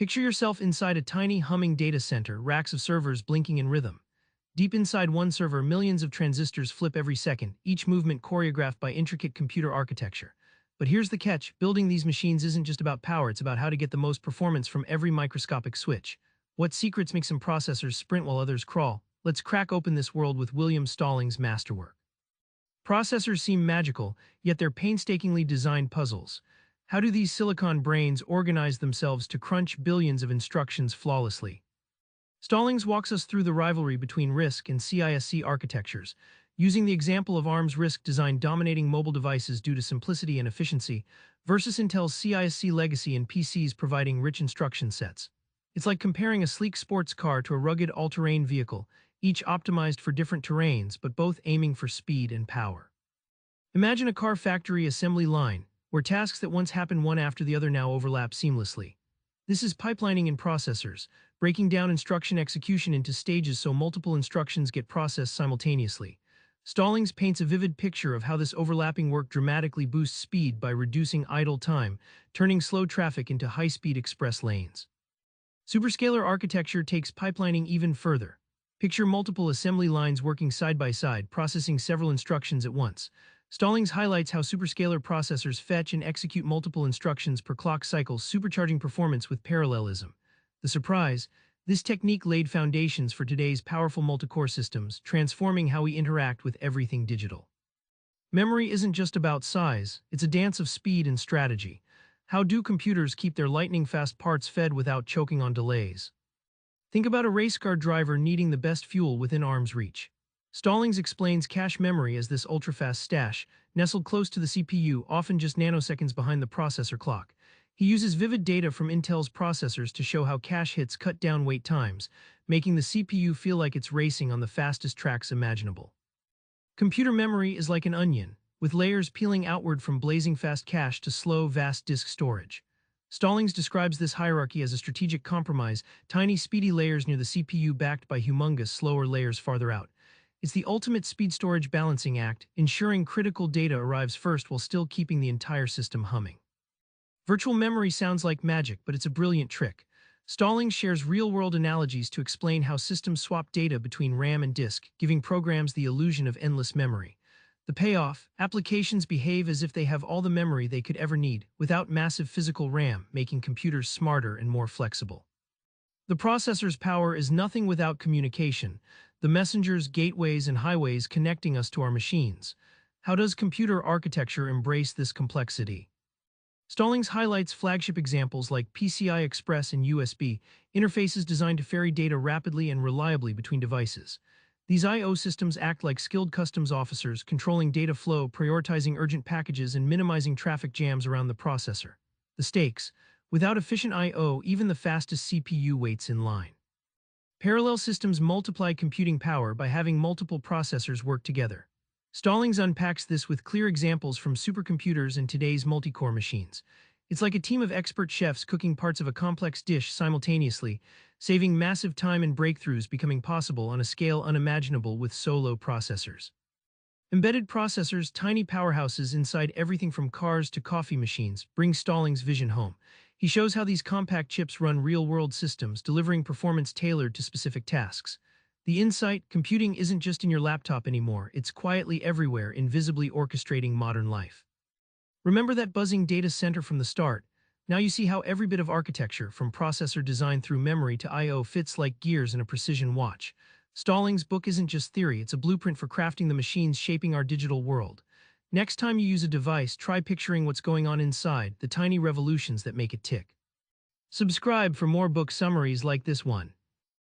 Picture yourself inside a tiny humming data center, racks of servers blinking in rhythm. Deep inside one server, millions of transistors flip every second, each movement choreographed by intricate computer architecture. But here's the catch: building these machines isn't just about power, it's about how to get the most performance from every microscopic switch. What secrets make some processors sprint while others crawl? Let's crack open this world with William Stallings' masterwork. Processors seem magical, yet they're painstakingly designed puzzles. How do these silicon brains organize themselves to crunch billions of instructions flawlessly? Stallings walks us through the rivalry between RISC and CISC architectures, using the example of ARM's RISC design dominating mobile devices due to simplicity and efficiency, versus Intel's CISC legacy in PCs providing rich instruction sets. It's like comparing a sleek sports car to a rugged all-terrain vehicle, each optimized for different terrains, but both aiming for speed and power. Imagine a car factory assembly line, where tasks that once happened one after the other now overlap seamlessly. This is pipelining in processors, breaking down instruction execution into stages so multiple instructions get processed simultaneously. Stallings paints a vivid picture of how this overlapping work dramatically boosts speed by reducing idle time, turning slow traffic into high-speed express lanes. Superscalar architecture takes pipelining even further. Picture multiple assembly lines working side by side, processing several instructions at once. Stallings highlights how superscalar processors fetch and execute multiple instructions per clock cycle, supercharging performance with parallelism. The surprise: this technique laid foundations for today's powerful multi-core systems, transforming how we interact with everything digital. Memory isn't just about size, it's a dance of speed and strategy. How do computers keep their lightning-fast parts fed without choking on delays? Think about a race car driver needing the best fuel within arm's reach. Stallings explains cache memory as this ultra-fast stash, nestled close to the CPU, often just nanoseconds behind the processor clock. He uses vivid data from Intel's processors to show how cache hits cut down wait times, making the CPU feel like it's racing on the fastest tracks imaginable. Computer memory is like an onion, with layers peeling outward from blazing fast cache to slow, vast disk storage. Stallings describes this hierarchy as a strategic compromise: tiny, speedy layers near the CPU backed by humongous, slower layers farther out. It's the ultimate speed storage balancing act, ensuring critical data arrives first while still keeping the entire system humming. Virtual memory sounds like magic, but it's a brilliant trick. Stallings shares real-world analogies to explain how systems swap data between RAM and disk, giving programs the illusion of endless memory. The payoff: applications behave as if they have all the memory they could ever need, without massive physical RAM, making computers smarter and more flexible. The processor's power is nothing without communication, the messengers, gateways, and highways connecting us to our machines. How does computer architecture embrace this complexity? Stallings highlights flagship examples like PCI Express and USB, interfaces designed to ferry data rapidly and reliably between devices. These I/O systems act like skilled customs officers, controlling data flow, prioritizing urgent packages, and minimizing traffic jams around the processor. The stakes: without efficient I/O, even the fastest CPU waits in line. Parallel systems multiply computing power by having multiple processors work together. Stallings unpacks this with clear examples from supercomputers and today's multi-core machines. It's like a team of expert chefs cooking parts of a complex dish simultaneously, saving massive time and breakthroughs becoming possible on a scale unimaginable with solo processors. Embedded processors, tiny powerhouses inside everything from cars to coffee machines, bring Stallings' vision home. He shows how these compact chips run real-world systems, delivering performance tailored to specific tasks. The insight: computing isn't just in your laptop anymore, it's quietly everywhere, invisibly orchestrating modern life. Remember that buzzing data center from the start? Now you see how every bit of architecture, from processor design through memory to I/O, fits like gears in a precision watch. Stallings' book isn't just theory, it's a blueprint for crafting the machines shaping our digital world. Next time you use a device, try picturing what's going on inside, the tiny revolutions that make it tick. Subscribe for more book summaries like this one.